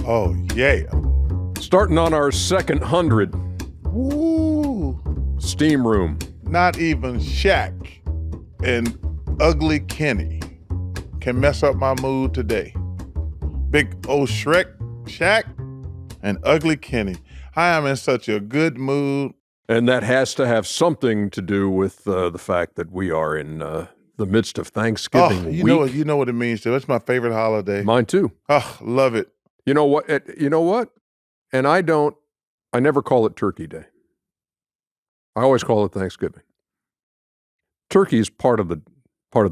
Oh, yeah. Starting on our second 100. Woo. Steam Room. Not even Shaq and Ugly Kenny can mess up my mood today. Big old Shaq, and Ugly Kenny. I am in such a good mood. And that has to have something to do with the fact that we are in the midst of Thanksgiving week. You know what it means, too. It's my favorite holiday. Mine too. Oh, love it. You know what? And I never call it Turkey Day. I always call it Thanksgiving. Turkey is part of the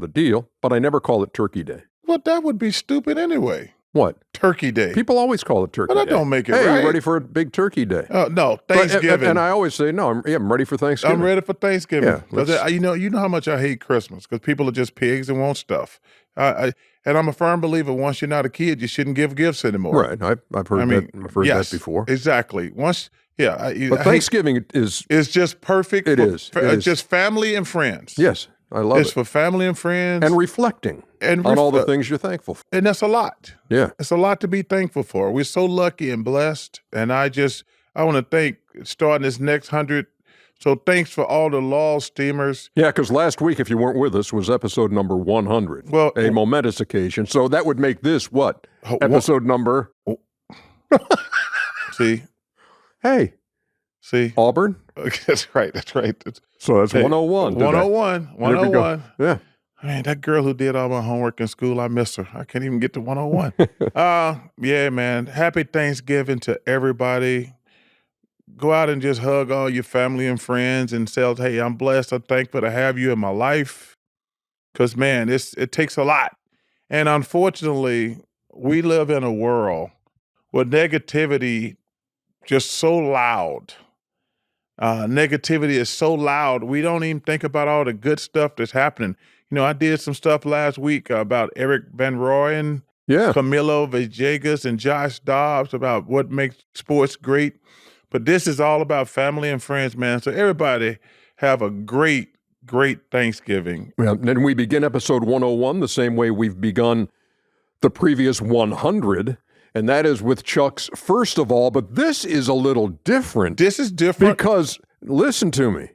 deal, but I never call it Turkey Day. Well, that would be stupid anyway. What? Turkey Day. People always call it Turkey Day. But that don't make it right. Hey, you ready for a big Turkey Day? No, Thanksgiving. And I always say, no, I'm ready for Thanksgiving. I'm ready for Thanksgiving. Yeah, you know how much I hate Christmas because people are just pigs and want stuff. And I'm a firm believer once you're not a kid, you shouldn't give gifts anymore. Right. I've heard that before. Exactly. But Thanksgiving is just perfect. It's just family and friends. Yes. I love it. It's for family and friends. And reflecting on all the things you're thankful for. And that's a lot. Yeah. It's a lot to be thankful for. We're so lucky and blessed. And I want to thank, starting this next 100. So thanks for all the law steamers. Yeah, because last week, if you weren't with us, was episode number 100. Well, a momentous occasion. So that would make this what? Episode number? See? Hey. See? Auburn? That's right. So that's 101. 101. Yeah. Man, that girl who did all my homework in school, I miss her. I can't even get to 101. Yeah, man. Happy Thanksgiving to everybody. Go out and just hug all your family and friends and say, hey, I'm blessed. I'm thankful to have you in my life. Because, man, it takes a lot. And unfortunately, we live in a world where negativity just so loud. Negativity is so loud, we don't even think about all the good stuff that's happening. You know, I did some stuff last week about Eric Van Rooyen, Camilo Villegas, and Josh Dobbs about what makes sports great. But this is all about family and friends, man. So everybody have a great, great Thanksgiving. Yeah, and we begin episode 101 the same way we've begun the previous 100. And that is with Chuck's first of all, but this is a little different. This is different. Because, listen to me,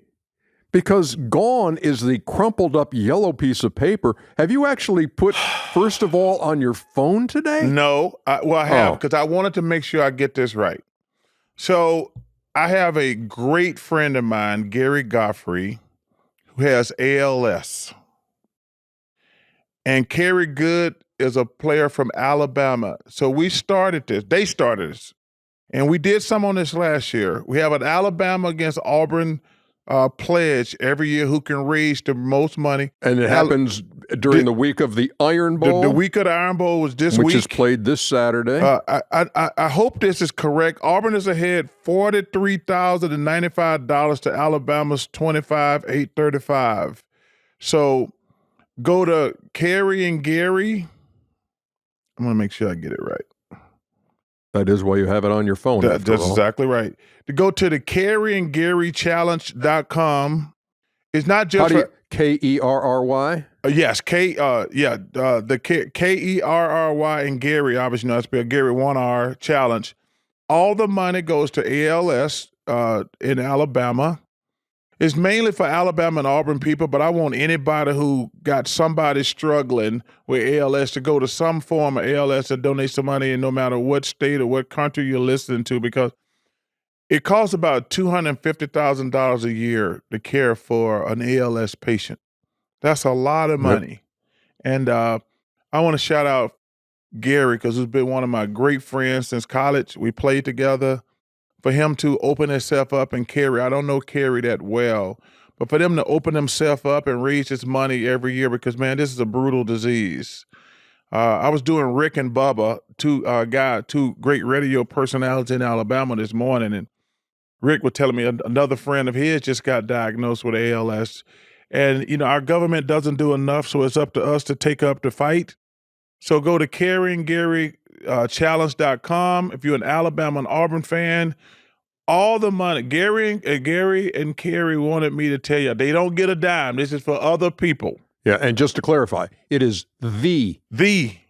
because gone is the crumpled up yellow piece of paper. Have you actually put first of all on your phone today? No, I have, because I wanted to make sure I get this right. So I have a great friend of mine, Gary Godfrey, who has ALS. And Kerry Good is a player from Alabama. So they started this. And we did some on this last year. We have an Alabama against Auburn pledge every year who can raise the most money. And it happens during the week of the Iron Bowl? The week of the Iron Bowl was this week. Which is played this Saturday. I hope this is correct. Auburn is ahead $43,095 to Alabama's $25,835. So go to Carrie and Gary. I'm going to make sure I get it right. That is why you have it on your phone. That's exactly right. To go to the KerryandGaryChallenge.com. It's not just Kerry? Yes, the Kerry and Gary, obviously, I spell Gary 1R challenge. All the money goes to ALS in Alabama. It's mainly for Alabama and Auburn people, but I want anybody who got somebody struggling with ALS to go to some form of ALS and donate some money, and no matter what state or what country you're listening to, because it costs about $250,000 a year to care for an ALS patient. That's a lot of money. Yep. And I want to shout out Gary because he's been one of my great friends since college. We played together. For him to open himself up and Kerry, I don't know Kerry that well, but for them to open himself up and raise his money every year because, man, this is a brutal disease. I was doing Rick and Bubba, two great radio personalities in Alabama this morning, and Rick was telling me another friend of his just got diagnosed with ALS. And, you know, our government doesn't do enough, so it's up to us to take up the fight. So go to KerryandGaryChallenge.com. If you're an Alabama and Auburn fan, all the money, Gary and Kerry wanted me to tell you, they don't get a dime. This is for other people. Yeah, and just to clarify, it is the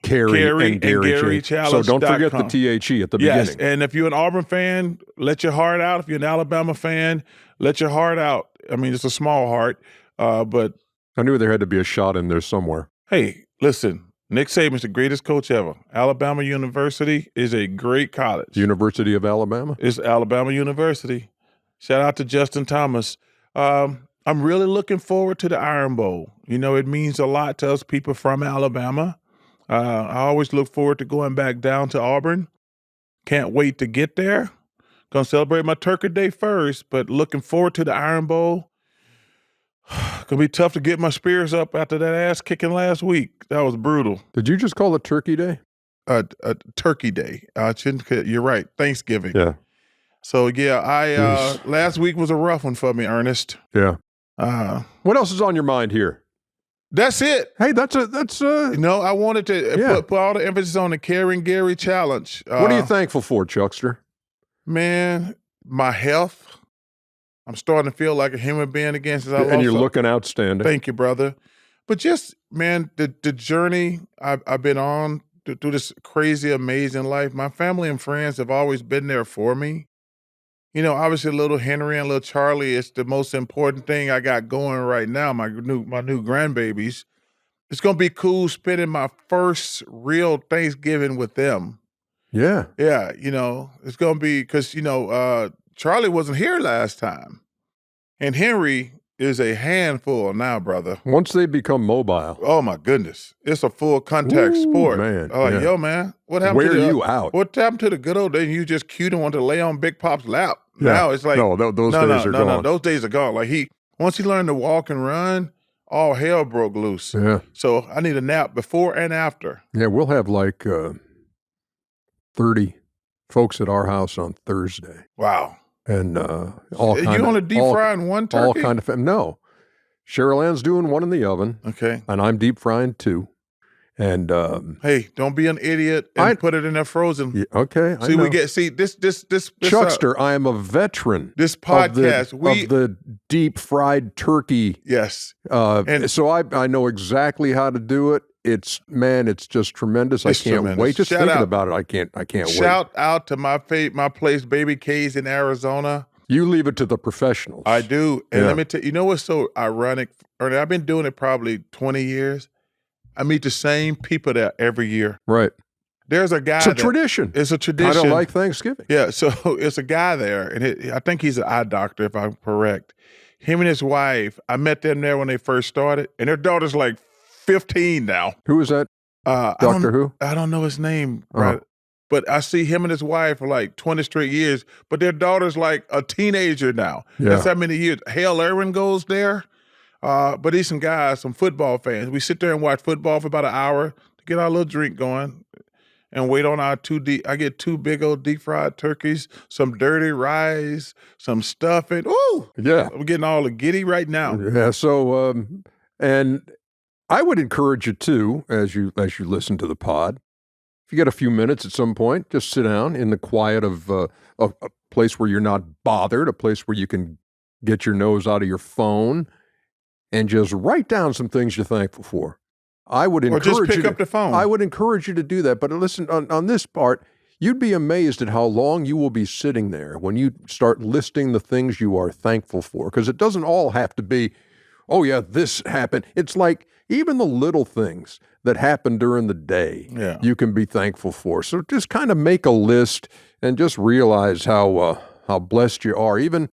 Carrie and Gary Challenge. So don't forget the THE at the yes, beginning. and if you're an Auburn fan, let your heart out. If you're an Alabama fan, let your heart out. I mean, it's a small heart, but I knew there had to be a shot in there somewhere. Hey, listen, Nick Saban's the greatest coach ever. Alabama University is a great college. University of Alabama? It's Alabama University. Shout out to Justin Thomas. I'm really looking forward to the Iron Bowl. You know, it means a lot to us people from Alabama. I always look forward to going back down to Auburn. Can't wait to get there. Gonna celebrate my Turkey Day first, but looking forward to the Iron Bowl. Gonna be tough to get my spirits up after that ass kicking last week. That was brutal. Did you just call it Turkey Day? Turkey Day. You're right. Thanksgiving. Yeah. So yeah, last week was a rough one for me, Ernest. Yeah. What else is on your mind here? That's it. Hey, that's No, I wanted to put all the emphasis on the Carrie and Gary challenge. What are you thankful for, Chuckster? Man, my health. I'm starting to feel like a human being again since I lost. And you're looking outstanding. Thank you, brother. But just, man, the journey I've been on through this crazy, amazing life, my family and friends have always been there for me. You know, obviously little Henry and little Charlie is the most important thing I got going right now, my new grandbabies. It's going to be cool spending my first real Thanksgiving with them. Yeah. Yeah, you know, it's going to be because, you know, Charlie wasn't here last time. And Henry is a handful now, brother. Once they become mobile. Oh, my goodness. It's a full contact sport. Man. Yo, man, what happened Where are you out? What happened to the good old days? You just cute and wanted to lay on Big Pop's lap. Yeah. Now it's like, those days are gone. No, those days are gone. Like once he learned to walk and run, all hell broke loose. Yeah. So I need a nap before and after. Yeah, we'll have like 30 folks at our house on Thursday. Wow. And you only deep frying one turkey? All kind of no. Cheryl Ann's doing one in the oven. Okay. And I'm deep frying two. And hey, don't be an idiot and put it in there frozen. Yeah, okay. This Chuckster, I am a veteran. This podcast of the deep fried turkey. Yes. And so I know exactly how to do it. It's just tremendous. I can't wait. Just thinking about it, I can't wait. Shout out to my place, Baby K's in Arizona. You leave it to the professionals. I do. And let me tell you, you know what's so ironic? Ernie, I've been doing it probably 20 years. I meet the same people there every year. Right. There's a guy. It's a tradition. It's a tradition. Kind of like Thanksgiving. Yeah. So it's a guy there, and I think he's an eye doctor, if I'm correct. Him and his wife, I met them there when they first started, and their daughter's like 15 now. Who is that? Doctor who? I don't know his name, right? But I see him and his wife for like 20 straight years, but their daughter's like a teenager now. Yeah. That's how many years. Hale Irwin goes there. But these some guys, some football fans. We sit there and watch football for about an hour to get our little drink going and wait on our I get two big old deep fried turkeys, some dirty rice, some stuffing. Ooh! Yeah. I'm getting all the giddy right now. Yeah. So, and I would encourage you too, as you listen to the pod, if you get a few minutes at some point, just sit down in the quiet of a place where you're not bothered, a place where you can get your nose out of your phone and just write down some things you're thankful for. I would encourage you just pick up the phone. I would encourage you to do that. But listen, on this part, you'd be amazed at how long you will be sitting there when you start listing the things you are thankful for. Because it doesn't all have to be, oh yeah, this happened. It's like even the little things that happen during the day, you can be thankful for. So just kind of make a list and just realize how blessed you are. Even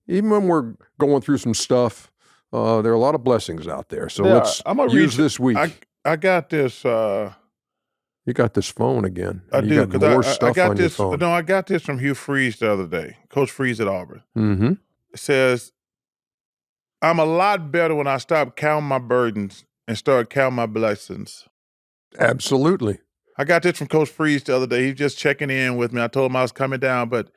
when we're going through some stuff, there are a lot of blessings out there. So let's use this week. I got this. You got this phone again. I do, because I got this. No, I got this from Hugh Freeze the other day. Coach Freeze at Auburn. Mm-hmm. It says, I'm a lot better when I stop counting my burdens and start counting my blessings. Absolutely. I got this from Coach Freeze the other day. He was just checking in with me. I told him I was coming down, but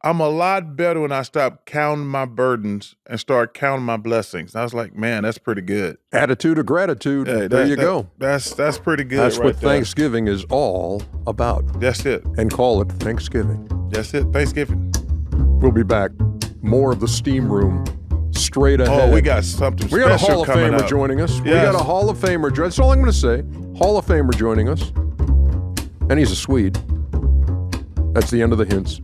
I'm a lot better when I stop counting my burdens and start counting my blessings. And I was like, man, that's pretty good. Attitude of gratitude. Hey, there you go. That's pretty good. That's right what there. Thanksgiving is all about. That's it. And call it Thanksgiving. That's it. Thanksgiving. We'll be back. More of the Steam Room straight ahead. Oh, we got something We got a special Hall of coming Famer up. joining us. We Yes. got a Hall of Famer. That's all I'm going to say. Hall of Famer joining us. And he's a Swede. That's the end of the hints.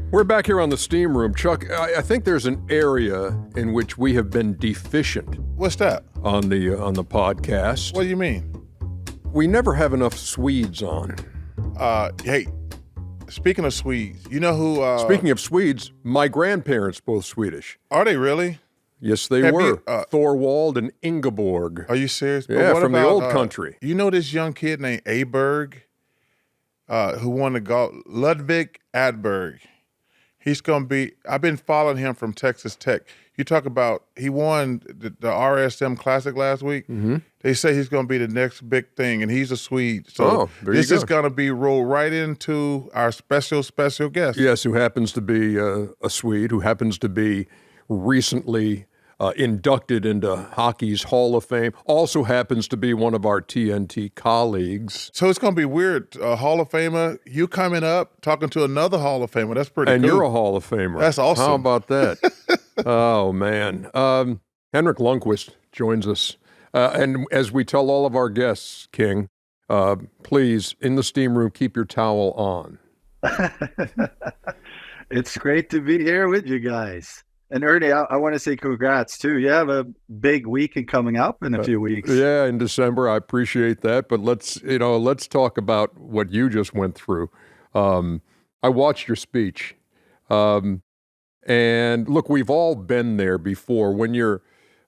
We're back here on the steam room. Chuck, I think there's an area in which we have been deficient What's that? on the podcast. What do you mean? We never have enough Swedes on. Hey, speaking of Swedes, you know who... Speaking of Swedes, my grandparents both Swedish. Are they really? Yes, they Have were. you, Thorwald and Ingeborg. Are you serious? But Yeah, what from the about, old country. You know this young kid named Aberg, who won the golf? Ludwig Adberg. He's going to be, I've been following him from Texas Tech. You talk about, he won the RSM Classic last week. Mm-hmm. They say he's going to be the next big thing, and he's a Swede. So this is going to be rolled right into our special guest. Yes, who happens to be a Swede, who happens to be recently inducted into hockey's Hall of Fame, also happens to be one of our TNT colleagues. So it's going to be weird. Hall of Famer, you coming up, talking to another Hall of Famer. That's pretty and cool. You're a Hall of Famer. That's awesome. How about that? Oh, man. Henrik Lundqvist joins us. And as we tell all of our guests, King, please, in the steam room, keep your towel on. It's great to be here with you guys. And Ernie, I want to say congrats too. You have a big weekend coming up in a few weeks. Yeah, in December. I appreciate that. But let's talk about what you just went through. I watched your speech. And look, we've all been there before when you're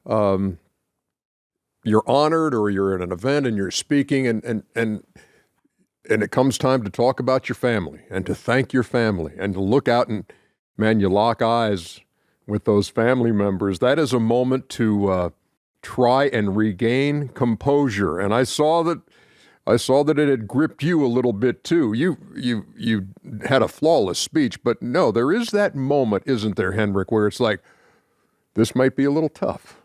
honored or you're at an event and you're speaking and it comes time to talk about your family and to thank your family and to look out and, man, you lock eyes with those family members. That is a moment to try and regain composure. And I saw that it had gripped you a little bit too. You had a flawless speech, but no, there is that moment, isn't there, Henrik, where it's like, this might be a little tough.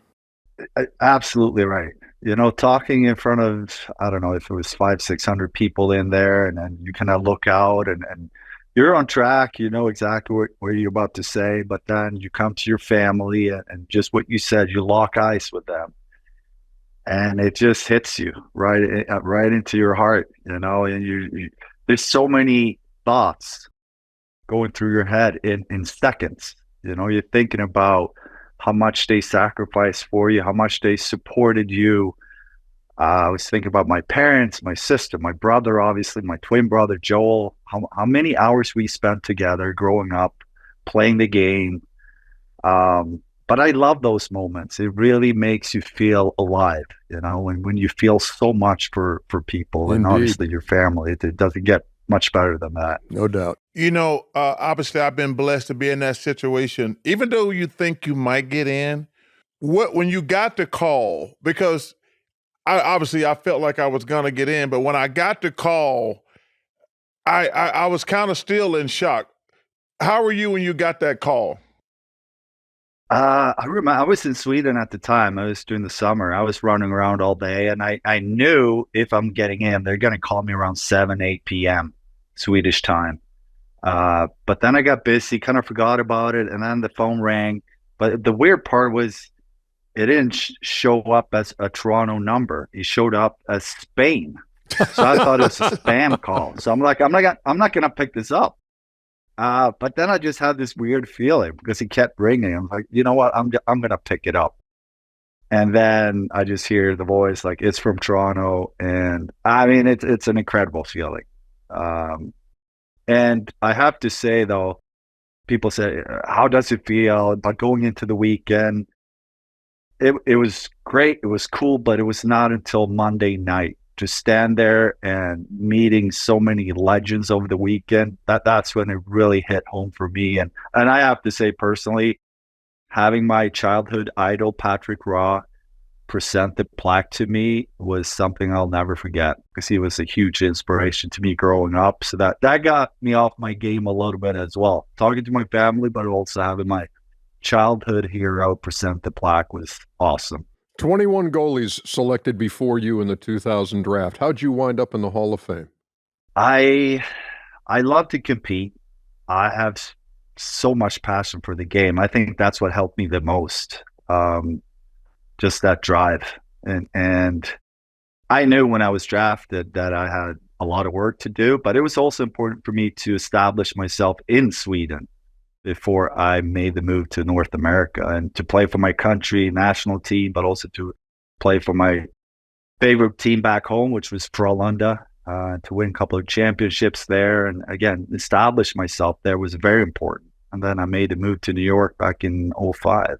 Absolutely right. You know, talking in front of, I don't know if it was 500-600 people in there, and then you kind of look out and you're on track, you know exactly what you're about to say, but then you come to your family and just what you said, you lock eyes with them. And it just hits you right into your heart, you know, and you there's so many thoughts going through your head in seconds. You know, you're thinking about how much they sacrificed for you, how much they supported you. I was thinking about my parents, my sister, my brother, obviously, my twin brother, Joel, how many hours we spent together growing up, playing the game. But I love those moments. It really makes you feel alive, you know, when you feel so much for people. Indeed. And obviously your family. It doesn't get much better than that. No doubt. You know, obviously I've been blessed to be in that situation. Even though you think you might get in, when you got the call, because I felt like I was going to get in, but when I got the call, I was kind of still in shock. How were you when you got that call? I remember I was in Sweden at the time. I was during the summer. I was running around all day, and I knew if I'm getting in, they're going to call me around 7, 8 p.m. Swedish time. But then I got busy, kind of forgot about it, and then the phone rang. But the weird part was it didn't show up as a Toronto number. It showed up as Spain. So I thought it was a spam call. So I'm like, I'm not going to pick this up. But then I just had this weird feeling because he kept ringing. I'm like, you know what? I'm going to pick it up. And then I just hear the voice like, it's from Toronto. And I mean, it's an incredible feeling. And I have to say, though, people say, how does it feel about going into the weekend? It was great. It was cool, but it was not until Monday night to stand there and meeting so many legends over the weekend. That's when it really hit home for me. And I have to say personally, having my childhood idol, Patrick Raw, present the plaque to me was something I'll never forget because he was a huge inspiration to me growing up. So that got me off my game a little bit as well. Talking to my family, but also having my childhood hero present the plaque was awesome. 21 goalies selected before you in the 2000 draft. How'd you wind up in the Hall of Fame? I I love to compete. I have so much passion for the game. I think that's what helped me the most. Just that drive. And I knew when I was drafted that I had a lot of work to do, but it was also important for me to establish myself in Sweden before I made the move to North America and to play for my country, national team, but also to play for my favorite team back home, which was Frölunda, to win a couple of championships there. And again, establish myself there was very important. And then I made the move to New York back in '05.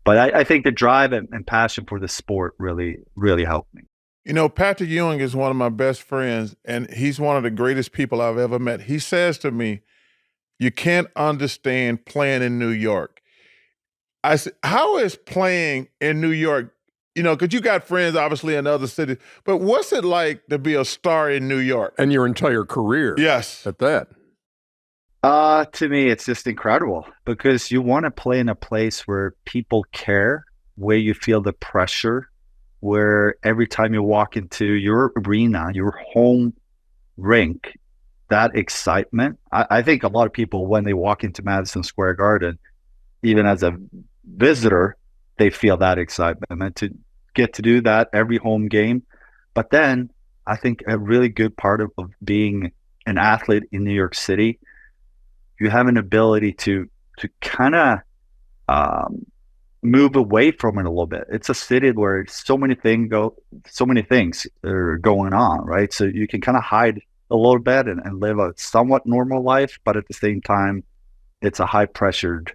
But I think the drive and passion for the sport really, really helped me. You know, Patrick Ewing is one of my best friends, and he's one of the greatest people I've ever met. He says to me, you can't understand playing in New York. I said, how is playing in New York, you know, because you got friends obviously in other cities, but what's it like to be a star in New York? And your entire career. Yes. At that. To me, it's just incredible because you want to play in a place where people care, where you feel the pressure, where every time you walk into your arena, your home rink, that excitement. I think a lot of people, when they walk into Madison Square Garden, even as a visitor, they feel that excitement. And to get to do that every home game. But then I think a really good part of being an athlete in New York City, you have an ability to kind of move away from it a little bit. It's a city where so many things are going on, right? So you can kind of hide a little bit and live a somewhat normal life, but at the same time, it's a high pressured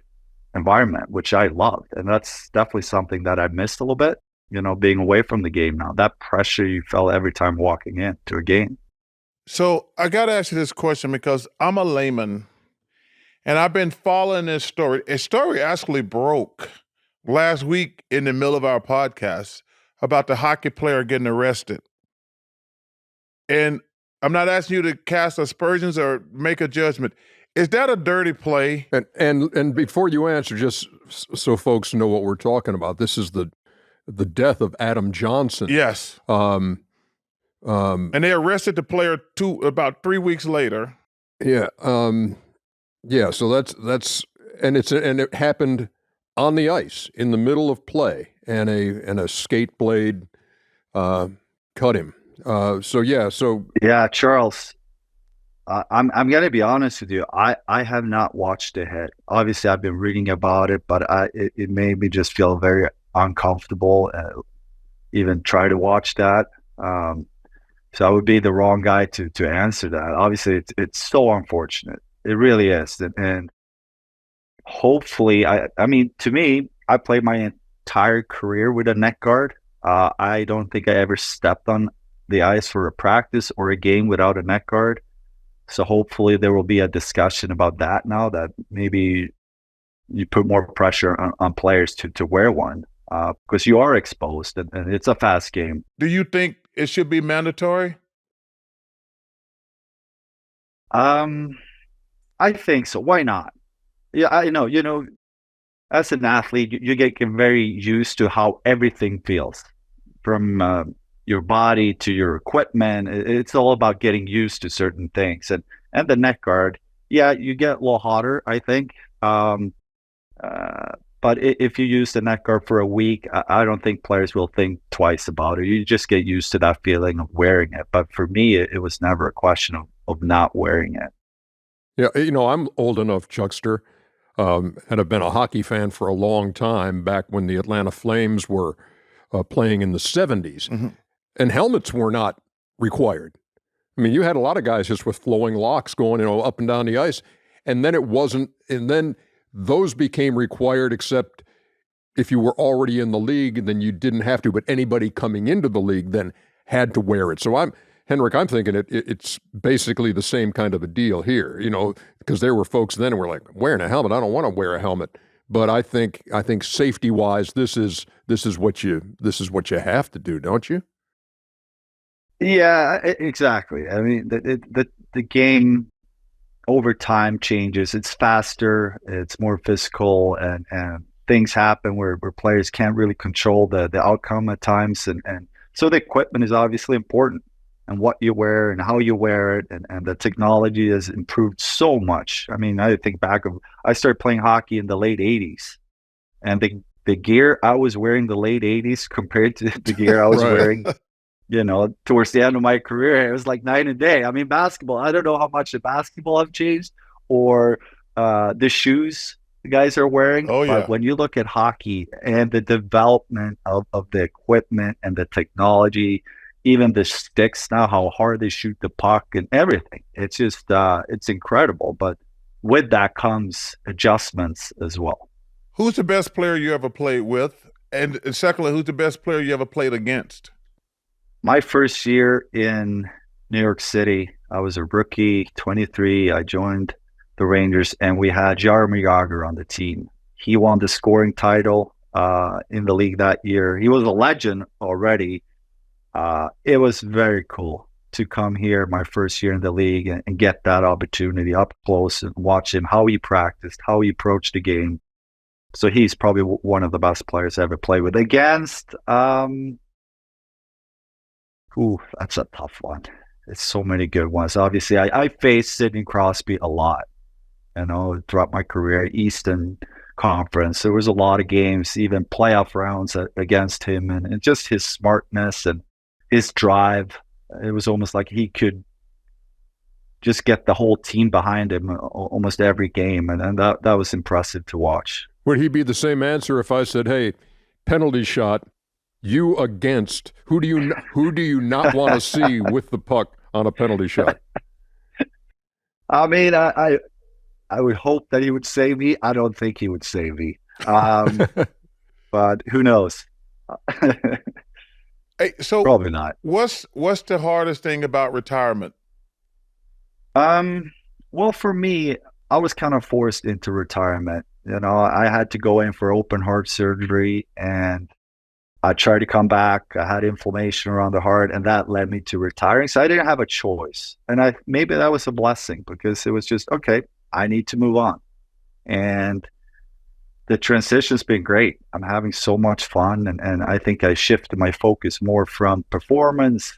environment, which I loved. And that's definitely something that I missed a little bit, you know, being away from the game now. That pressure you felt every time walking into a game. So I got to ask you this question because I'm a layman and I've been following this story. A story actually broke last week in the middle of our podcast about the hockey player getting arrested. And I'm not asking you to cast aspersions or make a judgment. Is that a dirty play? And before you answer, just so folks know what we're talking about, this is the death of Adam Johnson. Yes. And they arrested the player about 3 weeks later. Yeah. Yeah. So that's and it happened on the ice in the middle of play, and a skate blade cut him. Yeah, Charles. I'm going to be honest with you. I have not watched the hit. Obviously, I've been reading about it, but it made me just feel very uncomfortable. Even try to watch that. So I would be the wrong guy to answer that. Obviously, it's so unfortunate. It really is, and hopefully, I mean, to me, I played my entire career with a neck guard. I don't think I ever stepped on the ice for a practice or a game without a neck guard. So hopefully there will be a discussion about that now, that maybe you put more pressure on players to wear one because you are exposed and it's a fast game. Do you think it should be mandatory? I think so. Why not? Yeah, I know, as an athlete, you get very used to how everything feels from your body to your equipment. It's all about getting used to certain things. And the neck guard, yeah, you get a little hotter, I think. But if you use the neck guard for a week, I don't think players will think twice about it. You just get used to that feeling of wearing it. But for me, it was never a question of not wearing it. Yeah, I'm old enough, Chuckster, and have been a hockey fan for a long time, back when the Atlanta Flames were playing in the 70s. Mm-hmm. And helmets were not required. I mean, you had a lot of guys just with flowing locks going, up and down the ice. And then it wasn't, and then those became required, except if you were already in the league, then you didn't have to. But anybody coming into the league then had to wear it. So Henrik, I'm thinking it's basically the same kind of a deal here, because there were folks then who were like, wearing a helmet, I don't want to wear a helmet. But I think safety-wise, this is what you have to do, don't you? Yeah, exactly. I mean, the game over time changes. It's faster, it's more physical, and things happen where players can't really control the outcome at times. And so the equipment is obviously important. and what you wear and how you wear it, and the technology has improved so much. I mean, I think back of I started playing hockey in the late '80s, and the gear I was wearing the late '80s compared to the gear I was Right. wearing, towards the end of my career, it was like night and day. I mean, basketball, I don't know how much the basketball have changed or the shoes the guys are wearing. Oh, yeah. But when you look at hockey and the development of the equipment and the technology, even the sticks now, how hard they shoot the puck and everything, it's just, it's incredible. But with that comes adjustments as well. Who's the best player you ever played with? And secondly, who's the best player you ever played against? My first year in New York City, I was a rookie, 23. I joined the Rangers, and we had Jaromir Jagr on the team. He won the scoring title in the league that year. He was a legend already. It was very cool to come here my first year in the league and get that opportunity up close and watch him, how he practiced, how he approached the game. So he's probably one of the best players I ever played with. Against, that's a tough one. It's so many good ones. Obviously, I faced Sidney Crosby a lot, throughout my career, Eastern Conference. There was a lot of games, even playoff rounds against him, and just his smartness and his drive. It was almost like he could just get the whole team behind him almost every game, and that was impressive to watch. Would he be the same answer if I said, hey, penalty shot, you against, who do you not want to see with the puck on a penalty shot? I mean, I would hope that he would say me. I don't think he would say me. But who knows? Hey, so probably not. What's the hardest thing about retirement? Well, for me, I was kind of forced into retirement. I had to go in for open heart surgery, and I tried to come back. I had inflammation around the heart, and that led me to retiring. So I didn't have a choice. And maybe that was a blessing, because it was just, okay, I need to move on. And the transition's been great. I'm having so much fun, and I think I shifted my focus more from performance.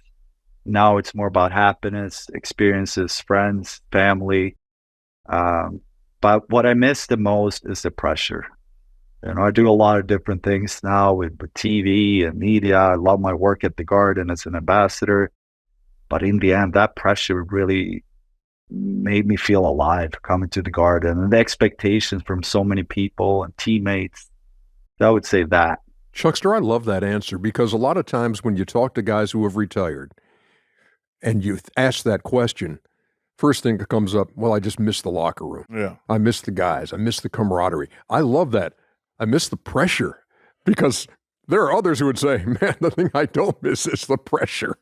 Now it's more about happiness, experiences, friends, family. But what I miss the most is the pressure. I do a lot of different things now with TV and media. I love my work at the Garden as an ambassador. But in the end, that pressure really made me feel alive coming to the Garden, and the expectations from so many people and teammates. I would say that. Chuckster, I love that answer, because a lot of times when you talk to guys who have retired and you ask that question, first thing that comes up, well, I just miss the locker room. Yeah. I miss the guys. I miss the camaraderie. I love that. I miss the pressure, because there are others who would say, man, the thing I don't miss is the pressure.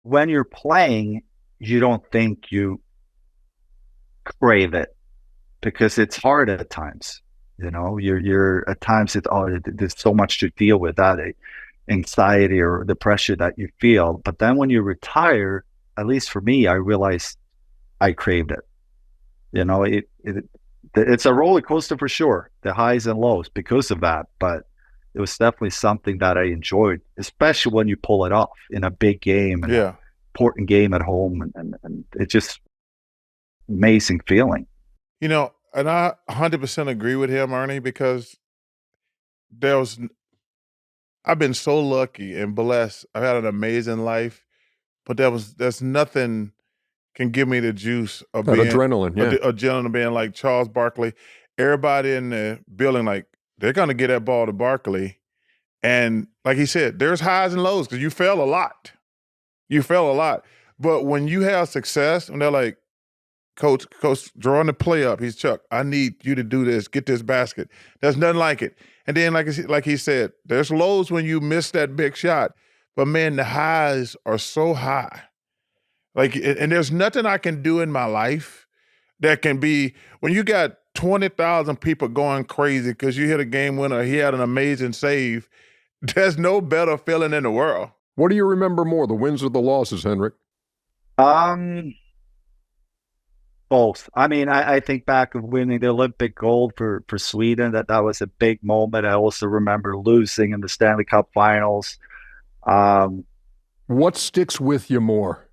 When you're playing, you don't think you crave it, because it's hard at times. You're at times there's so much to deal with, that anxiety or the pressure that you feel. But then when you retire, at least for me, I realized I craved it. It's a roller coaster for sure, the highs and lows because of that. But it was definitely something that I enjoyed, especially when you pull it off in a big game and an important game at home, and it's just amazing feeling. And I 100% agree with him, Ernie, because I've been so lucky and blessed. I've had an amazing life, but there's nothing can give me the juice of that being adrenaline, adrenaline, being like Charles Barkley. Everybody in the building, like, they're gonna get that ball to Barkley, and like he said, there's highs and lows because you fail a lot. But when you have success, and they're like, Coach, drawing the play up. He's Chuck. I need you to do this. Get this basket. There's nothing like it. And then, like he said, there's lows when you miss that big shot. But man, the highs are so high. And there's nothing I can do in my life that can be when you got 20,000 people going crazy because you hit a game winner. He had an amazing save. There's no better feeling in the world. What do you remember more, the wins or the losses, Henrik? Both. I mean, I think back of winning the Olympic gold for Sweden, that was a big moment. I also remember losing in the Stanley Cup Finals. What sticks with you more?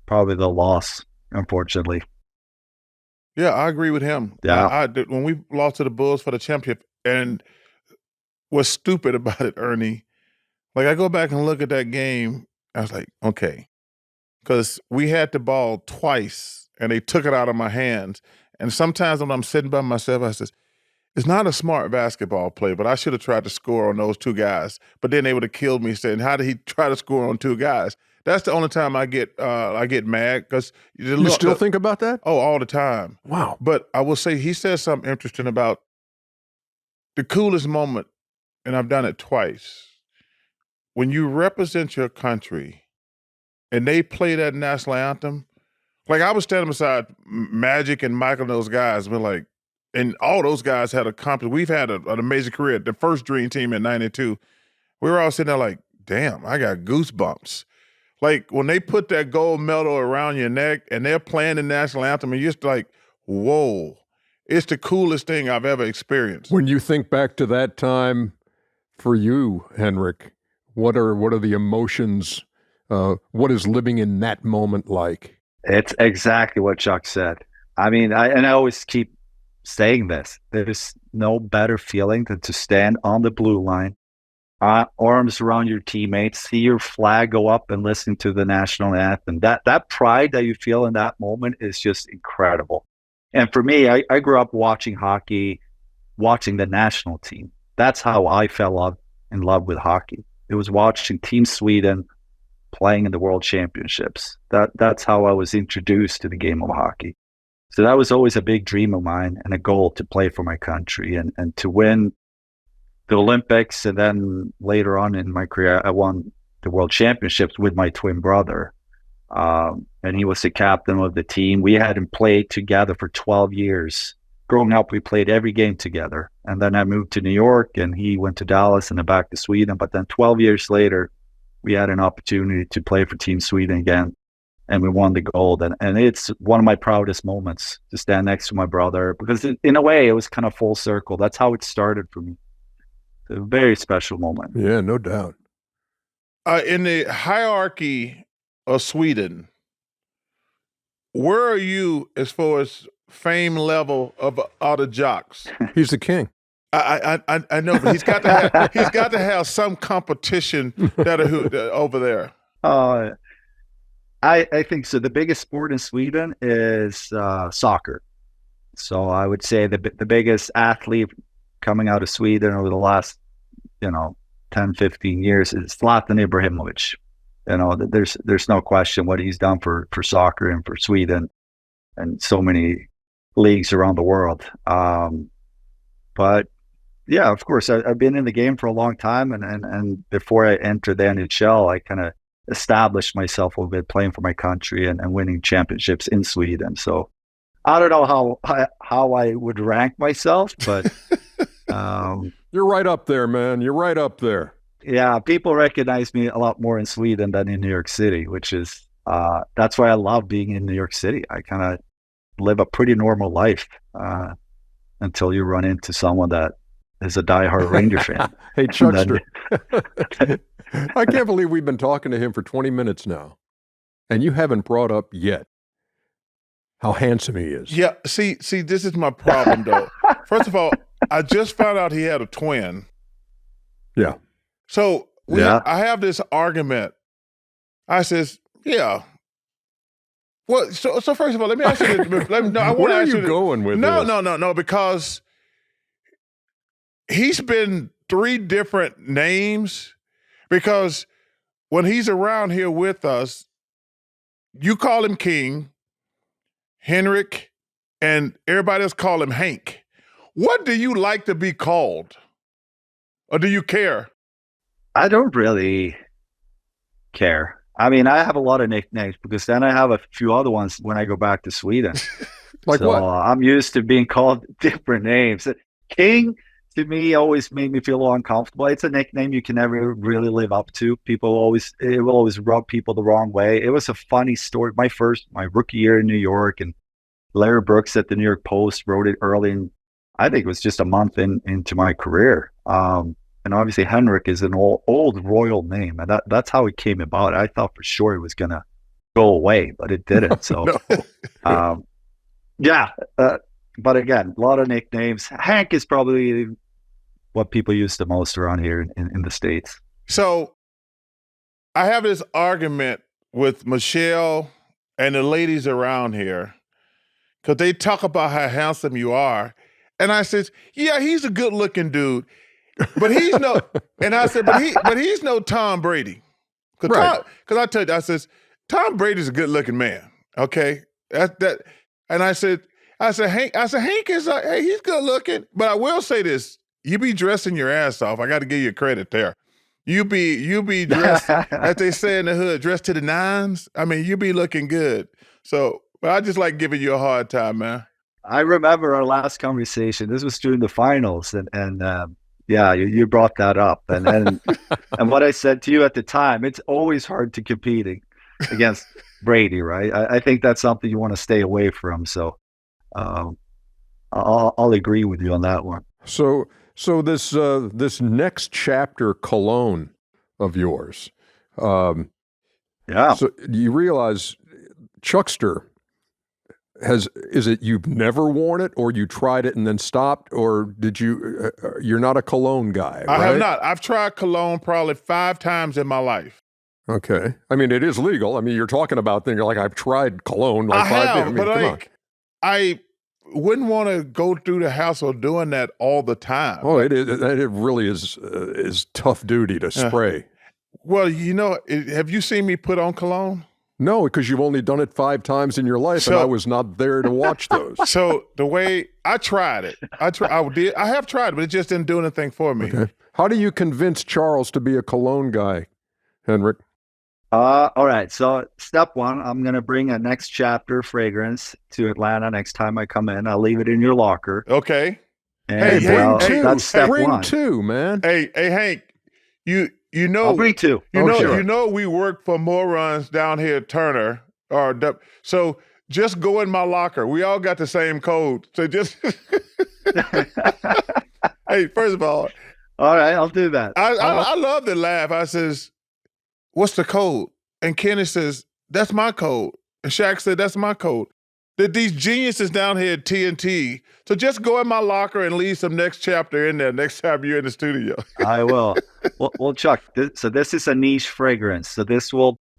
probably the loss, unfortunately. Yeah, I agree with him. Yeah. When we lost to the Bulls for the championship, and what's stupid about it, Ernie, like I go back and look at that game, I was like, okay, because we had the ball twice and they took it out of my hands. And sometimes when I'm sitting by myself, I says, it's not a smart basketball play, but I should have tried to score on those two guys. But then they would have killed me saying, how did he try to score on two guys? That's the only time I get mad because you still think about that? Oh, all the time. Wow. But I will say he said something interesting about the coolest moment, and I've done it twice. When you represent your country and they play that national anthem, like I was standing beside Magic and Michael and those guys, we're like, and all those guys had accomplished. We've had an amazing career. The first Dream Team in '92, we were all sitting there like, damn, I got goosebumps. Like when they put that gold medal around your neck and they're playing the national anthem, and you're just like, whoa, it's the coolest thing I've ever experienced. When you think back to that time for you, Henrik, what are the emotions? What is living in that moment like? It's exactly what Chuck said. I mean, I always keep saying this. There's no better feeling than to stand on the blue line, arms around your teammates, see your flag go up and listen to the national anthem. That pride that you feel in that moment is just incredible. And for me, I grew up watching hockey, watching the national team. That's how I fell in love with hockey. It was watching Team Sweden playing in the World Championships. That's how I was introduced to the game of hockey. So that was always a big dream of mine and a goal to play for my country and to win the Olympics. And then later on in my career, I won the World Championships with my twin brother. And he was the captain of the team. We hadn't played together for 12 years. Growing up, we played every game together. And then I moved to New York and he went to Dallas and then back to Sweden. But then 12 years later, we had an opportunity to play for Team Sweden again. And we won the gold. And it's one of my proudest moments to stand next to my brother because in a way, it was kind of full circle. That's how it started for me. It's a very special moment. Yeah, no doubt. In the hierarchy of Sweden, where are you as far as fame level of other jocks? He's the king. I know, but he's got to have some competition over there. I think so. The biggest sport in Sweden is soccer. So I would say the biggest athlete coming out of Sweden over the last, 10, 15 years is Zlatan Ibrahimovic. There's no question what he's done for soccer and for Sweden and so many leagues around the world. But yeah, of course, I've been in the game for a long time. And before I entered the NHL, I kind of established myself a bit playing for my country and winning championships in Sweden. So I don't know how I would rank myself, but you're right up there, man. You're right up there. Yeah, people recognize me a lot more in Sweden than in New York City, which is that's why I love being in New York City. I kind of live a pretty normal life until you run into someone that is a diehard Ranger fan. Hey, Chuckster. I can't believe we've been talking to him for 20 minutes now, and you haven't brought up yet how handsome he is. Yeah, see, this is my problem, though. First of all, I just found out he had a twin. Yeah. So I have this argument. I says, yeah. Well, so first of all, let me ask you this. Where are you going with this? No, because he's been 3 different names. Because when he's around here with us, you call him King, Henrik, and everybody else call him Hank. What do you like to be called? Or do you care? I don't really care. I mean, I have a lot of nicknames because then I have a few other ones when I go back to Sweden. Like so what? I'm used to being called different names. King, to me, always made me feel a little uncomfortable. It's a nickname you can never really live up to. It will always rub people the wrong way. It was a funny story. My rookie year in New York, and Larry Brooks at the New York Post wrote it early, and I think it was just a month into my career. And obviously Henrik is an old royal name, and that's how it came about. I thought for sure it was gonna go away, but it didn't. So, No. yeah. But again, a lot of nicknames. Hank is probably what people use the most around here in the States. So I have this argument with Michelle and the ladies around here because they talk about how handsome you are. And I said, yeah, he's a good looking dude, but he's no, and I said, but he's no Tom Brady. Because I told you, I says, Tom Brady's a good looking man. Okay. That, and I said, Hank is hey, he's good looking, but I will say this. You be dressing your ass off. I got to give you credit there. You be dressed, as they say in the hood, dressed to the nines. I mean, you be looking good. So, but I just like giving you a hard time, man. I remember our last conversation. This was during the finals, and yeah, you brought that up, and what I said to you at the time, it's always hard to compete against Brady, right? I think that's something you want to stay away from. So, I'll agree with you on that one. So this next chapter, Cologne, of yours, yeah. So you realize Chuckster is it you've never worn it, or you tried it and then stopped, or did you? You're not a cologne guy, right? I have not. I've tried cologne probably 5 times in my life. Okay, I mean it is legal. I mean you're talking about things. You're like I've tried cologne like 5 times. I mean, but come like, on. I wouldn't want to go through the hassle doing that all the time. Oh, it really is tough duty to spray. Well, have you seen me put on cologne? No, because you've only done it 5 times in your life, and I was not there to watch those. So the way I tried it, I have tried it, but it just didn't do anything for me. Okay. How do you convince Charles to be a cologne guy, Henrik? All right. So step 1, I'm going to bring a next chapter fragrance to Atlanta next time I come in. I'll leave it in your locker. Okay. And, that's step 1. Bring 2, man. Hey, Hank, you know, I'll bring 2. You know, we work for morons down here at Turner. So just go in my locker. We all got the same code. So just, hey, first of all right, I'll do that. I love the laugh. I says, what's the code? And Kenny says, that's my code. And Shaq said, that's my code. These geniuses down here at TNT. So just go in my locker and leave some next chapter in there next time you're in the studio. I will. Well, Chuck, this is a niche fragrance. So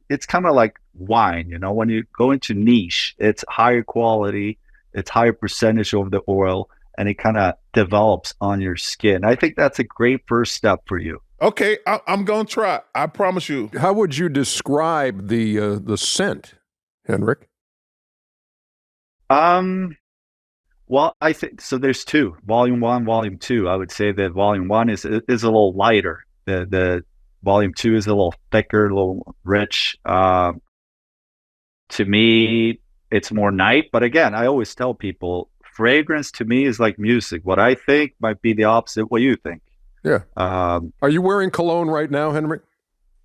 it's kind of like wine, when you go into niche, it's higher quality, it's higher percentage of the oil, and it kind of develops on your skin. I think that's a great first step for you. Okay, I'm going to try. I promise you. How would you describe the scent, Henrik? Well, I think so. There's 2, volume 1, volume 2. I would say that volume 1 is a little lighter. The volume 2 is a little thicker, a little rich. To me, it's more night. But again, I always tell people, fragrance to me is like music. What I think might be the opposite what you think. Yeah. Are you wearing cologne right now, Henrik?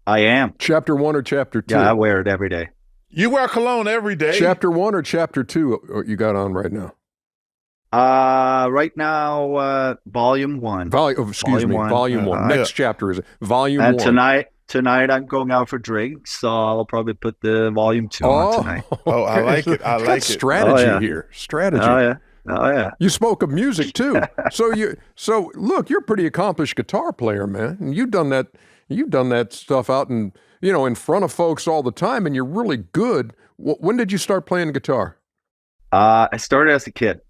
I am. Chapter 1 or chapter 2? Yeah, I wear it every day. You wear cologne every day? Chapter 1 or chapter 2 you got on right now? Right now, volume 1. Volume 1. Next chapter is volume 1. And tonight I'm going out for drinks, so I'll probably put the volume 2 on tonight. Oh, I like it. I like it. Strategy here. Strategy. Oh yeah. You spoke of music too. So look, you're a pretty accomplished guitar player, man. And you've done that stuff out in front of folks all the time, and you're really good. When did you start playing guitar? I started as a kid.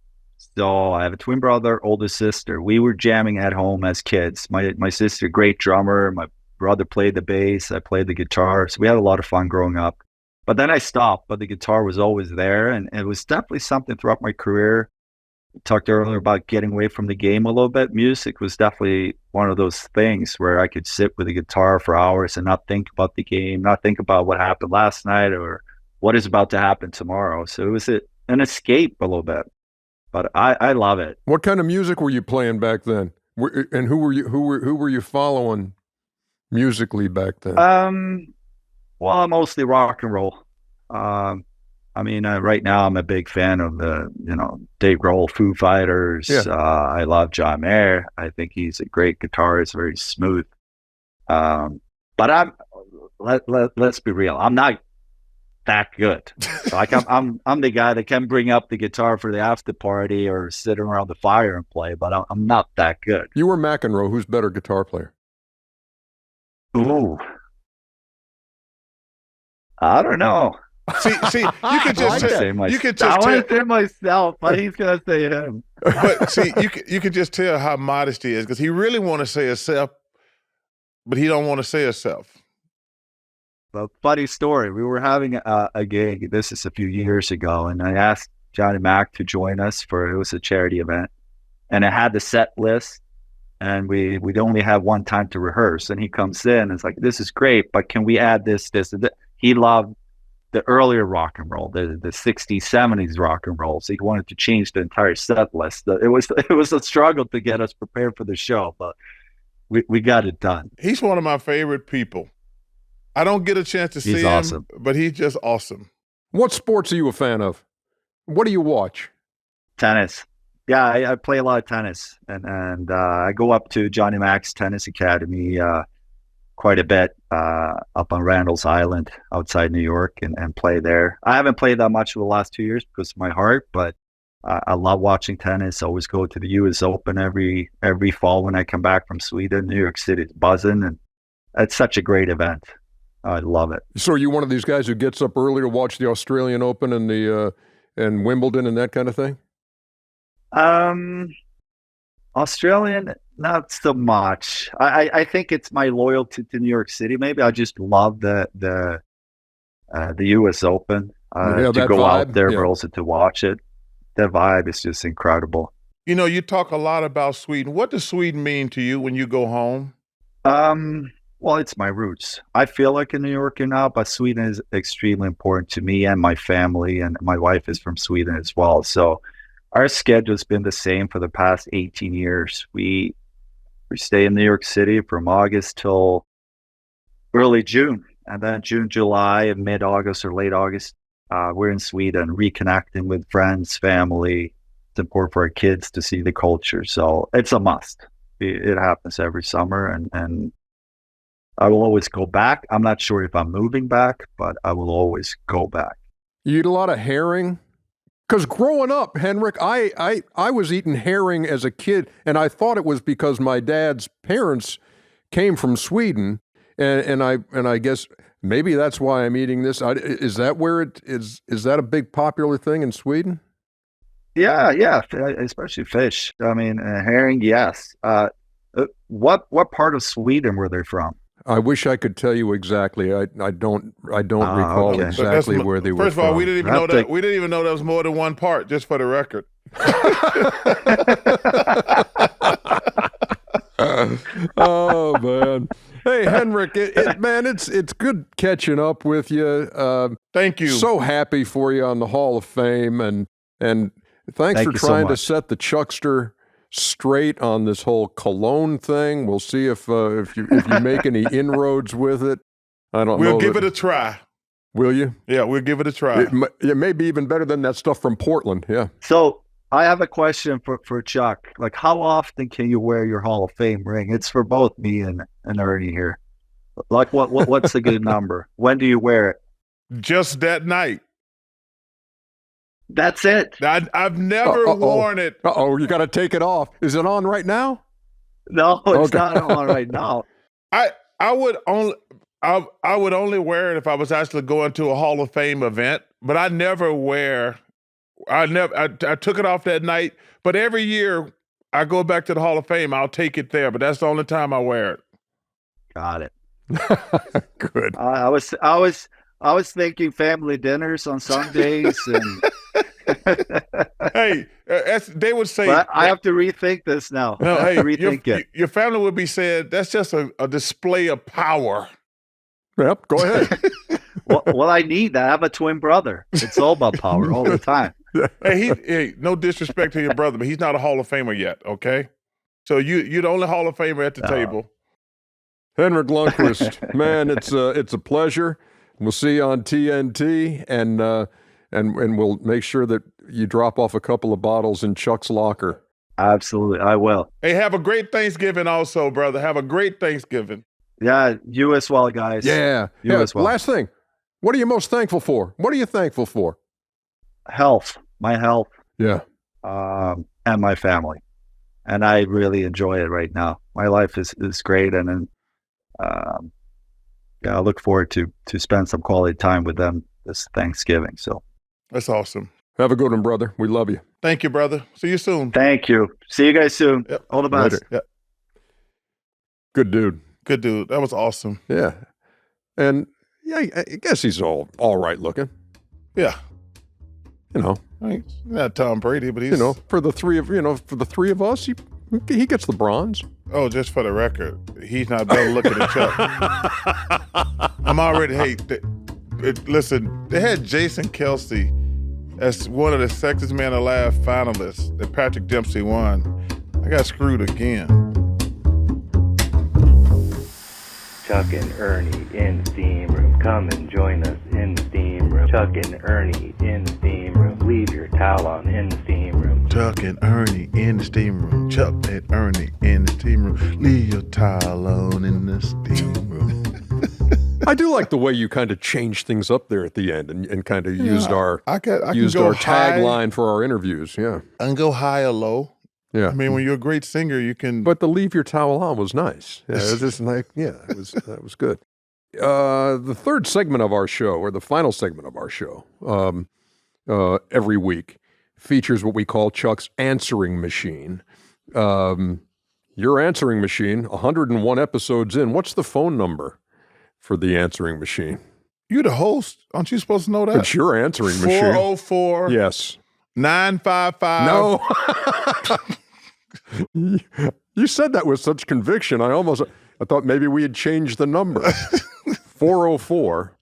So I have a twin brother, older sister. We were jamming at home as kids. My sister, great drummer. My brother played the bass. I played the guitar. So we had a lot of fun growing up. But then I stopped, but the guitar was always there. And it was definitely something throughout my career. We talked earlier about getting away from the game a little bit. Music was definitely one of those things where I could sit with the guitar for hours and not think about the game, not think about what happened last night or what is about to happen tomorrow. So it was an escape a little bit. But I love it. What kind of music were you playing back then? And who were you following musically back then? Well, mostly rock and roll. Right now I'm a big fan of Dave Grohl, Foo Fighters. Yeah. I love John Mayer. I think he's a great guitarist, very smooth. But let's be real. I'm not that good. Like I'm the guy that can bring up the guitar for the after party or sit around the fire and play, but I'm not that good. You or McEnroe, who's better guitar player? Ooh, I don't know. See, you could just I want to say myself, but he's gonna say him. But see, you could just tell how modest he is because he really want to say himself, but he don't want to say himself. Well, funny story. We were having a gig. This is a few years ago, and I asked Johnny Mac to join us it was a charity event, and it had the set list, and we'd only have one time to rehearse. And he comes in and it's like, "This is great, but can we add this, and that?" He loved the earlier rock and roll, the 60s, 70s rock and roll. So he wanted to change the entire set list. It was a struggle to get us prepared for the show, but we got it done. He's one of my favorite people. I don't get a chance to see him, awesome. But he's just awesome. What sports are you a fan of? What do you watch? Tennis. Yeah, I play a lot of tennis, and I go up to Johnny Mac's Tennis Academy quite a bit up on Randall's Island outside New York and play there. I haven't played that much for the last 2 years because of my heart, but I love watching tennis. I always go to the US Open every fall when I come back from Sweden. New York City's buzzing, and it's such a great event. I love it. So are you one of these guys who gets up early to watch the Australian Open and the and Wimbledon and that kind of thing? Australian, not so much. I think it's my loyalty to New York City. Maybe I just love the US Open to go vibe. out there, but also to watch it. The vibe is just incredible. You know, you talk a lot about Sweden. What does Sweden mean to you when you go home? Well, it's my roots. I feel like a New Yorker now, but Sweden is extremely important to me and my family, and my wife is from Sweden as well. So our schedule's been the same for the past 18 years. We stay in New York City from August till early June, and then June, July, and mid-August or late August, we're in Sweden, reconnecting with friends, family. It's important for our kids to see the culture, so it's a must. It happens every summer, and I will always go back. I'm not sure if I'm moving back, but I will always go back. You eat a lot of herring? Because growing up, Henrik, I was eating herring as a kid, and I thought it was because my dad's parents came from Sweden, and I guess maybe that's why I'm eating this. Is that where it is? Is that a big popular thing in Sweden? Yeah, especially fish. I mean, herring, yes. What part of Sweden were they from? I wish I could tell you exactly. I don't recall okay. exactly where they were from. First of all, we didn't even know that. We didn't even know there was more than one part. Just for the record. Oh man! Hey Henrik, man, it's good catching up with you. Thank you. So happy for you on the Hall of Fame, and thanks for trying to set the Chuckster straight on this whole cologne thing. We'll see if you make any inroads with it. I don't know. We'll give it a try. Will you? Yeah, we'll give it a try. It may be even better than that stuff from Portland. Yeah. So I have a question for Chuck. Like, how often can you wear your Hall of Fame ring? It's for both me and Ernie here. Like, what's a good number? When do you wear it? Just that night. That's it. I've never worn it. You got to take it off. Is it on right now? No, it's not on right now. I would only wear it if I was actually going to a Hall of Fame event, but I never wear. I took it off that night, but every year I go back to the Hall of Fame. I'll take it there, but that's the only time I wear it. Got it. Good. I was thinking family dinners on Sundays and. Hey, they would say. But I have to rethink this now. No, hey, rethink it. Your family would be saying that's just a display of power. Yep, go ahead. Well, I need that. I have a twin brother. It's all about power all the time. Hey, no disrespect to your brother, but he's not a Hall of Famer yet. Okay, so you're the only Hall of Famer at the table. Henrik Lundqvist, man, it's a pleasure. We'll see you on TNT, and we'll make sure that you drop off a couple of bottles in Chuck's locker. Absolutely, I will. Hey, have a great Thanksgiving also, brother. Have a great Thanksgiving. Yeah, you as well, guys. Yeah. You as well. Last thing, What are you most thankful for? What are you thankful for? Health, my health, Yeah. and my family. And I really enjoy it right now. My life is great. And I look forward to spend some quality time with them this Thanksgiving. So That's awesome. Have a good one, brother. We love you. Thank you, brother. See you soon. thank you. See you guys soon. Yep. All the best. Later. Yep. Good dude. Good dude. That was awesome. Yeah. And yeah, I guess he's all right looking. Yeah. You know. I mean, he's not Tom Brady, but he's, You know, for the three of us, he gets the bronze. oh, just for the record, he's not better looking than Chuck. I'm already, listen, they had Jason Kelsey as one of the Sexiest Man Alive finalists that Patrick Dempsey won. I got screwed again. Chuck and Ernie in the steam room. Come and join us in the steam room. Chuck and Ernie in the steam room. Leave your towel on in the steam room. Chuck and Ernie in the steam room. Chuck and Ernie in the steam room. Leave your towel on in the steam room. I do like the way you kind of changed things up there at the end and kind of used our I can used go our high. tagline for our interviews. Yeah. I can go high or low. Yeah. I mean, when you're a great singer, you can. But the leave your towel on was nice. Yeah, it was just like, that was good. The third segment of our show, or the final segment of our show, every week features what we call Chuck's answering machine. Your answering machine, 101 episodes in. What's the phone number for the answering machine? You're the host. Aren't you supposed to know that? It's your answering machine. 404 Yes. 955. No. You said that with such conviction. I thought maybe we had changed the number. 404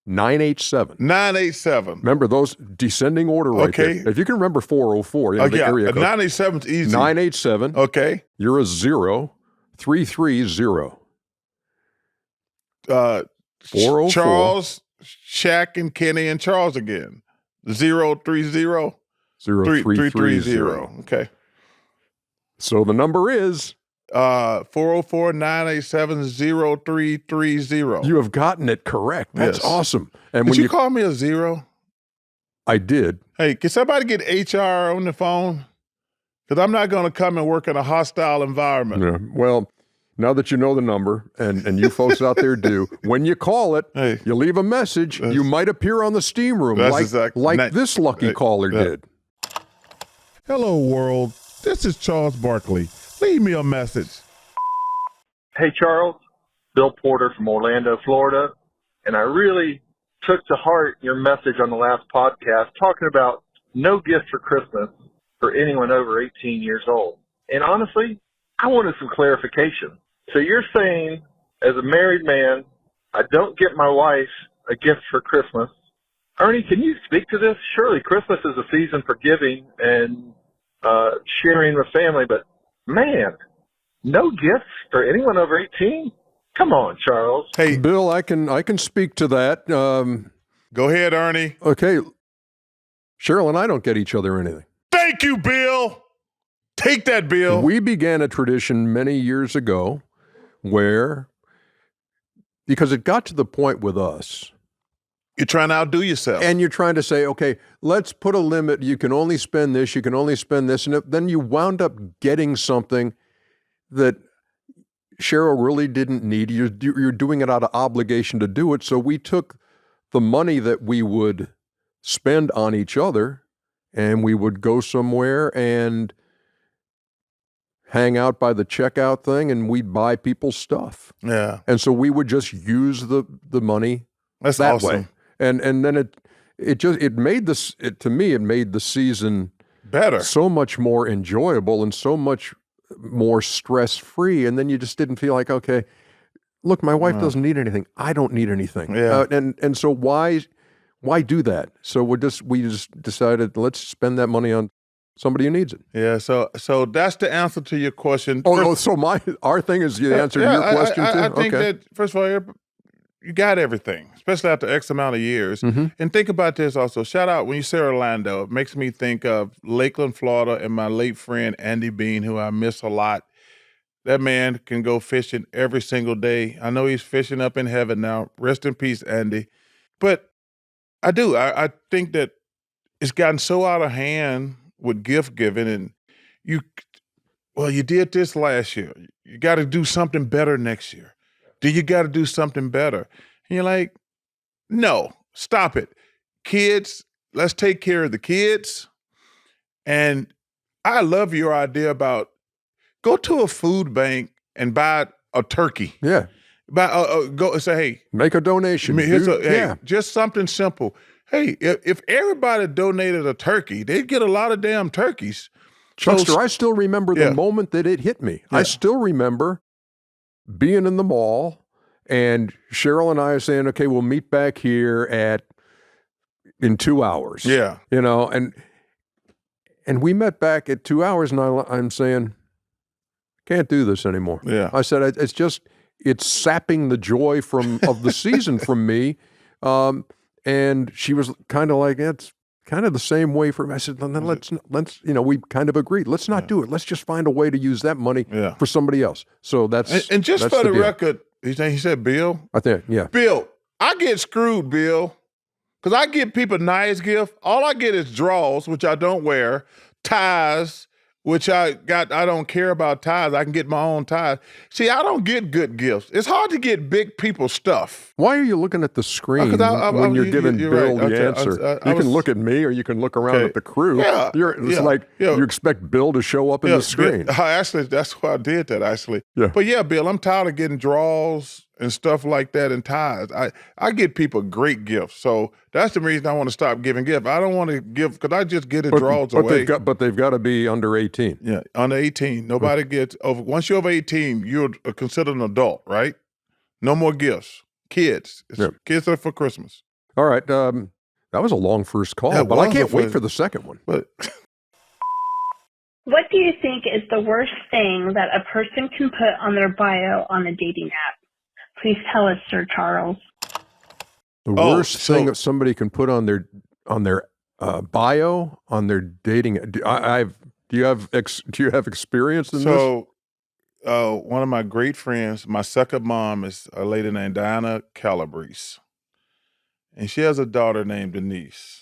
987. 987. Remember those descending order right Okay. there. If you can remember 404, the area code. 987's easy. 987. Okay. You're a 0330. 404. Charles, Shaq, and Kenny and Charles again. 030 0330. Okay. So the number is 404-987-0330. You have gotten it correct. That's Yes. awesome. And Did when you call me a zero? I did. Hey, can somebody get HR on the phone? Because I'm not going to come and work in a hostile environment. Yeah. Well, now that you know the number, and you folks out there do, when you call it, Hey. you leave a message, you might appear on the steam room That's like, exactly- like Nice. this lucky Hey, caller yeah. did. Hello, world. This is Charles Barkley. Leave me a message. Hey, Charles, Bill Porter from Orlando, Florida. And I really took to heart your message on the last podcast talking about no gift for Christmas for anyone over 18 years old. And honestly, I wanted some clarification. So you're saying, as a married man, I don't get my wife a gift for Christmas. Ernie, can you speak to this? Surely Christmas is a season for giving and sharing with family, but man, no gifts for anyone over 18? Come on, Charles. Hey, Bill, I can speak to that. go ahead, Ernie. Okay, Cheryl and I don't get each other anything. Thank you, Bill. Take that, Bill. We began a tradition many years ago where, because it got to the point with us, You're trying to outdo yourself. and you're trying to say, okay, let's put a limit. You can only spend this. You can only spend this. And then you wound up getting something that Cheryl really didn't need. You're doing it out of obligation to do it. So we took the money that we would spend on each other and we would go somewhere and hang out by the checkout thing and we'd buy people's stuff. Yeah. And so we would just use the money That's that awesome. way. And then it made the season Better. so much more enjoyable and so much more stress-free. And then you just didn't feel like, okay, look, my wife doesn't need anything. I don't need anything. Yeah. And so why do that? So we just decided, let's spend that money on somebody who needs it. Yeah. So that's the answer to your question. So our thing is the answer to your question too? I think Okay. that, first of all, you got everything, especially after X amount of years. Mm-hmm. And think about this also. Shout out, when you say Orlando, it makes me think of Lakeland, Florida, and my late friend, Andy Bean, who I miss a lot. That man can go fishing every single day. I know he's fishing up in heaven now. Rest in peace, Andy. But I do. I think that it's gotten so out of hand with gift giving, and you did this last year. You got to do something better next year. Do you got to do something better? And you're like, no, stop it. Kids, let's take care of the kids. And I love your idea about go to a food bank and buy a turkey. Yeah. Go and say, hey, make a donation. Just something simple. Hey, if everybody donated a turkey, they'd get a lot of damn turkeys. Chuckster, I still remember the moment that it hit me. Yeah. I still remember being in the mall and Cheryl and I are saying, okay, we'll meet back here in 2 hours. Yeah. And we met back at 2 hours, and I'm saying, can't do this anymore. Yeah. I said, it's sapping the joy of the season from me. And she was kind of like, it's kind of the same way for me. I said, then let's we kind of agreed. Let's not do it. Let's just find a way to use that money for somebody else. So that's and just that's for the deal. record, he said, Bill. I think, yeah. Bill, I get screwed, Bill, because I give people nice gifts. All I get is drawers, which I don't wear, ties, which I don't care about ties. I can get my own ties. See, I don't get good gifts. It's hard to get big people stuff. Why are you looking at the screen when you're giving Bill the answer? You can look at me, or you can look around at the crew. Yeah, you expect Bill to show up in the screen. Actually, that's why I did that, actually. Yeah. But yeah, Bill, I'm tired of getting drawers and stuff like that and ties. I get people great gifts. So that's the reason I want to stop giving gifts. I don't want to give, because I just get the drawers away. But they've got to be under 18. Yeah, under 18. Nobody gets over. Once you're over 18, you're considered an adult, right? No more gifts. Kids. Kids are for Christmas. All right. That was a long first call, but I can't wait for the second one. But what do you think is the worst thing that a person can put on their bio on a dating app? Please tell us, Sir Charles. The worst thing that somebody can put on their bio on their dating. Do you have experience in this? So, one of my great friends, my second mom, is a lady named Diana Calabrese, and she has a daughter named Denise.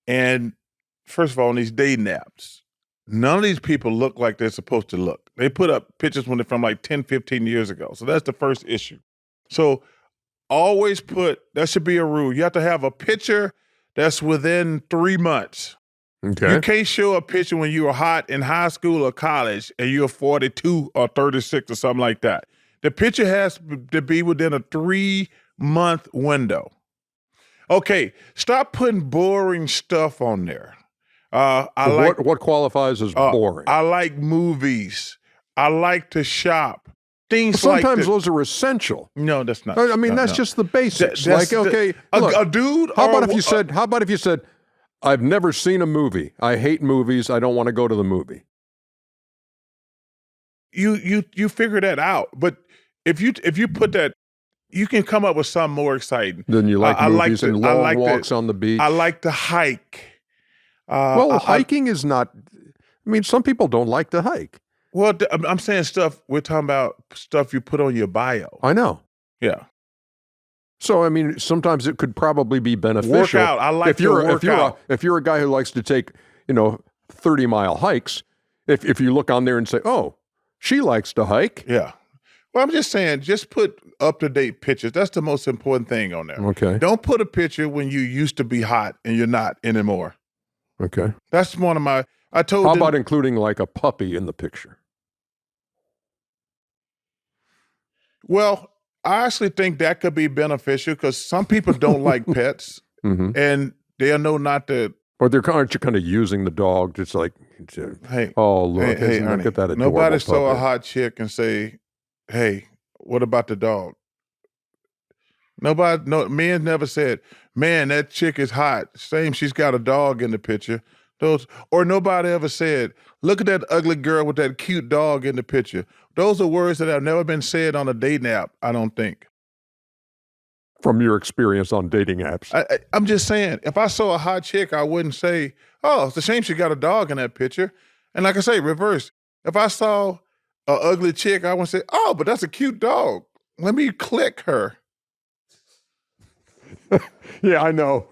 And first of all, on these dating apps, none of these people look like they're supposed to look. They put up pictures when they're from like 10, 15 years ago. So that's the first issue. So always that should be a rule. You have to have a picture that's within 3 months. Okay. You can't show a picture when you were hot in high school or college and you're 42 or 36 or something like that. The picture has to be within a 3-month window. Okay, stop putting boring stuff on there. What qualifies as boring? I like movies. I like to shop. Things sometimes those are essential. No, that's not. I mean, that's just the basics. Look, a dude. How about if you said, I've never seen a movie. I hate movies. I don't want to go to the movie. You figure that out. But if you put that, you can come up with something more exciting. Then you like movies and long walks on the beach. I like to hike. Hiking is not. I mean, some people don't like to hike. Well, I'm saying stuff. We're talking about stuff you put on your bio. I know. Yeah. So I mean, sometimes it could probably be beneficial. Work out. I like to work out. If you're a guy who likes to take 30-mile hikes, if you look on there and say, oh, she likes to hike. Yeah. Well, I'm just saying, just put up-to-date pictures. That's the most important thing on there. Okay. Don't put a picture when you used to be hot and you're not anymore. Okay. That's one of my. How about including like a puppy in the picture? Well, I actually think that could be beneficial because some people don't like pets, and they'll know not to. Or aren't you kind of using the dog just like, hey, oh look, hey, look Ernie, at that adorable nobody saw a puppy. hot chick and say, "Hey, what about the dog?" Men never said, "Man, that chick is hot." Same, she's got a dog in the picture. Or nobody ever said, "Look at that ugly girl with that cute dog in the picture." Those are words that have never been said on a dating app, I don't think. From your experience on dating apps. I'm just saying, if I saw a hot chick, I wouldn't say, "Oh, it's a shame she got a dog in that picture." And like I say, reverse. If I saw an ugly chick, I wouldn't say, "Oh, but that's a cute dog. Let me click her." Yeah, I know.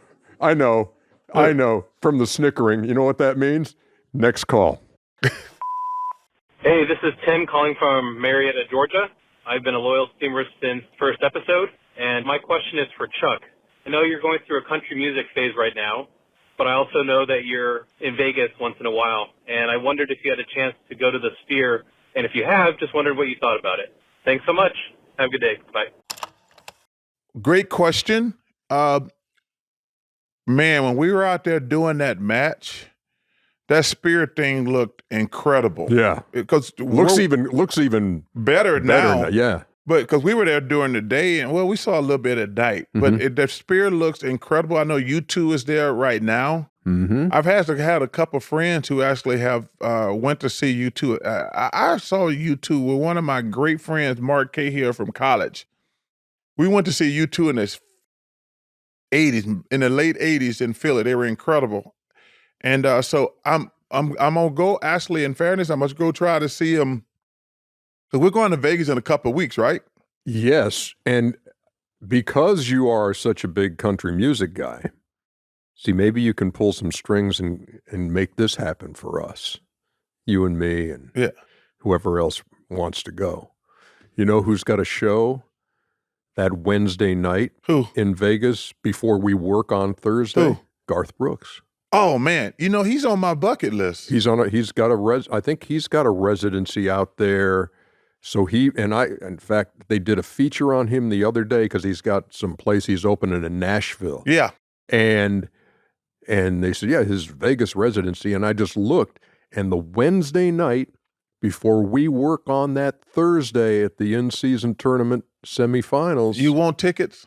From the snickering, you know what that means? Next call. Hey, this is Tim calling from Marietta, Georgia. I've been a loyal steamer since first episode, and my question is for Chuck. I know you're going through a country music phase right now, but I also know that you're in Vegas once in a while, and I wondered if you had a chance to go to the Sphere, and if you have, just wondered what you thought about it. Thanks so much. Have a good day. Bye. Great question. Man, when we were out there doing that match, that Spirit thing looked incredible. Yeah, because looks even better now. Yeah, but because we were there during the day, and we saw a little bit at night. But the Spirit looks incredible. I know U2 is there right now. Mm-hmm. I've had a couple of friends who actually have went to see U2. I saw U2 with one of my great friends, Mark Cahill from college. We went to see U2 in the 80s, in the late 80s in Philly. They were incredible. And so I'm gonna go. Actually, in fairness, I must go try to see him. Because we're going to Vegas in a couple of weeks, right? Yes, and because you are such a big country music guy, see, maybe you can pull some strings and make this happen for us, you and me, and whoever else wants to go. You know who's got a show that Wednesday night in Vegas before we work on Thursday? Who? Garth Brooks. Oh man, he's on my bucket list. I think he's got a residency out there. So in fact, they did a feature on him the other day because he's got some place he's opening in Nashville. Yeah. And they said, yeah, his Vegas residency. And I just looked, and the Wednesday night before we work on that Thursday at the in-season tournament semifinals. You want tickets?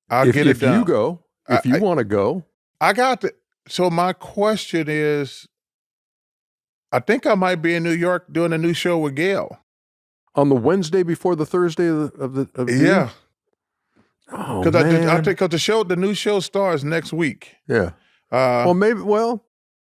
I'll get it done. If you go, if you want to go. I got the. So my question is, I think I might be in New York doing a new show with Gail. On the Wednesday before the Thursday of the yeah. Year? Oh, because man. I think because the new show starts next week. Yeah.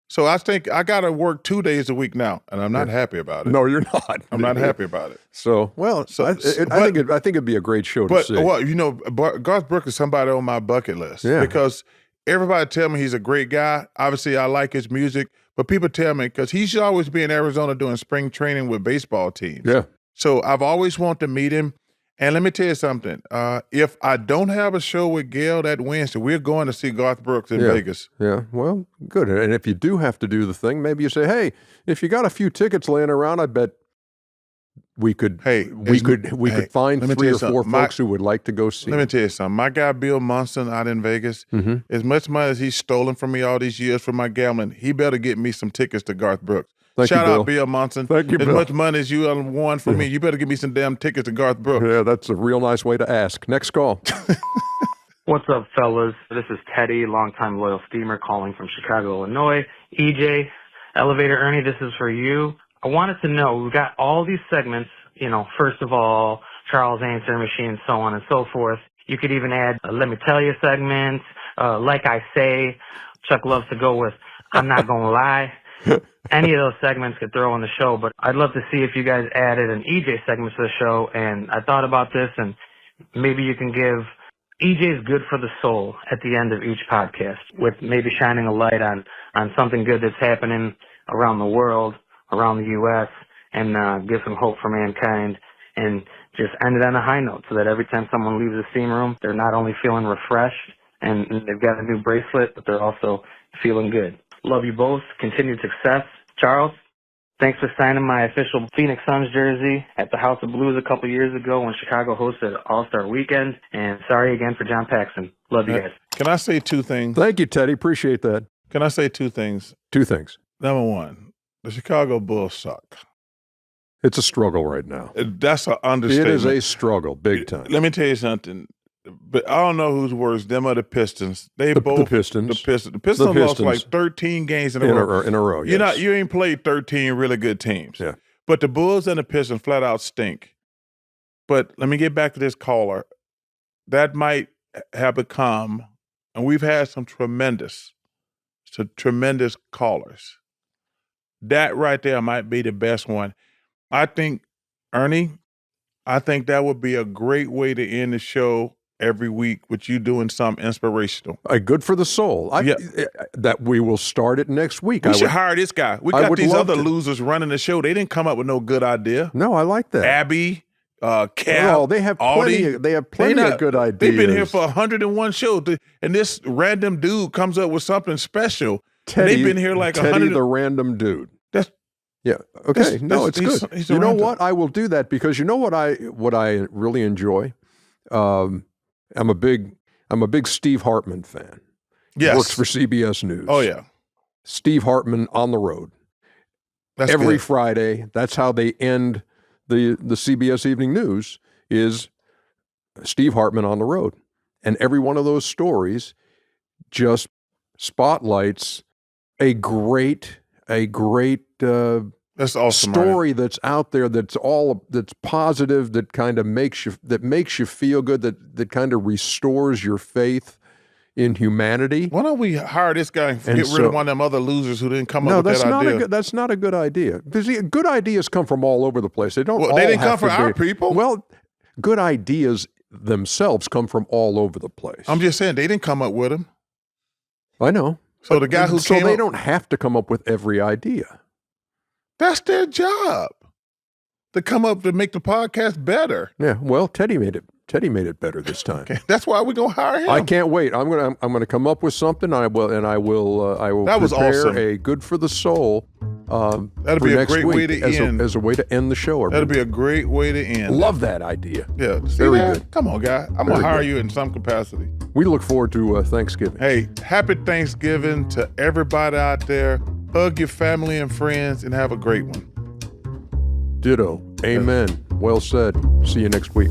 So I think I got to work 2 days a week now, and I'm not happy about it. No, you're not. I'm not happy about it. So, I think it'd be a great show to see. But Garth Brooks is somebody on my bucket list. Yeah. Because everybody tell me he's a great guy. Obviously, I like his music, but people tell me because he should always be in Arizona doing spring training with baseball teams. Yeah. So I've always wanted to meet him. And let me tell you something. If I don't have a show with Gail that Wednesday, we're going to see Garth Brooks in Vegas. Yeah, well, good. And if you do have to do the thing, maybe you say, hey, if you got a few tickets laying around, I bet we could find 3 or 4 folks who would like to go see. Let me tell you something. My guy Bill Munson out in Vegas, as much money as he's stolen from me all these years for my gambling, he better get me some tickets to Garth Brooks. Shout out Bill Munson. Thank you, As Bill. much money as you won from me, you better give me some damn tickets to Garth Brooks. Yeah, that's a real nice way to ask. Next call. What's up, fellas? This is Teddy, longtime loyal steamer, calling from Chicago, Illinois. EJ, Elevator Ernie, this is for you. I wanted to know, we've got all these segments, first of all, Charles Answer Machine, so on and so forth. You could even add a Let Me Tell You segment, Like I Say. Chuck loves to go with I'm Not Gonna Lie. Any of those segments could throw on the show, but I'd love to see if you guys added an EJ segment to the show. And I thought about this, and maybe you can give EJ's Good for the Soul at the end of each podcast, with maybe shining a light on something good that's happening around the world, around the U.S., and give some hope for mankind, and just end it on a high note so that every time someone leaves the steam room, they're not only feeling refreshed and they've got a new bracelet, but they're also feeling good. Love you both. Continued success. Charles, thanks for signing my official Phoenix Suns jersey at the House of Blues a couple years ago when Chicago hosted All-Star Weekend. And sorry again for John Paxson. Love you guys. Can I say 2 things? Thank you, Teddy. Appreciate that. Can I say 2 things? 2 things. Number 1, the Chicago Bulls suck. It's a struggle right now. That's an understatement. It is a struggle, big time. Let me tell you something. But I don't know who's worse, them or the Pistons. The Pistons. The Pistons lost like 13 games in a row. Yes. You ain't played 13 really good teams. Yeah. But the Bulls and the Pistons flat out stink. But let me get back to this caller. That might have become, and we've had some tremendous callers. That right there might be the best one. I think, Ernie, that would be a great way to end the show every week with you doing something inspirational. Good for the soul. That we will start it next week. We should hire this guy. We got these other to. losers running the show. They didn't come up with no good idea. No, I like that. Abby, Cap, well, they have plenty. Audie, they have plenty of good ideas. They've been here for 101 shows, and this random dude comes up with something special. Teddy, they've been here like Teddy 100. the random dude. That's okay. It's good. He's you know random. what? I will do that because you know what I really enjoy. I'm a big Steve Hartman fan. Yes, Works for CBS News. Oh yeah, Steve Hartman on the road. That's every good. Friday. That's how they end the CBS Evening News is Steve Hartman on the road, and every one of those stories just spotlights a great That's awesome, story that's out there that's positive, that kind of makes you feel good, that kind of restores your faith in humanity. Why don't we hire this guy and get rid of one of them other losers who didn't come up with that idea? That's not a good idea. Because good ideas come from all over the place. They don't. Well, all they didn't have come to from our be- people. Well, good ideas themselves come from all over the place. I'm just saying they didn't come up with them. I know. So the guy who so came they up, don't have to come up with every idea. that's their job to come up to make the podcast better. Yeah. Well, Teddy made it better this time. Okay. That's why we're gonna hire him. I can't wait. I'm gonna come up with something. I will That was prepare awesome. a good for the soul. That'd for be a next great week way to end. as a way to end the show. That'd be a great way to end. Love that idea. Yeah, see Very that? good. Come on, guy. I'm Very gonna hire good. you in some capacity. We look forward to Thanksgiving. Hey, happy Thanksgiving to everybody out there. Hug your family and friends and have a great one. Ditto. Amen. Well said. See you next week.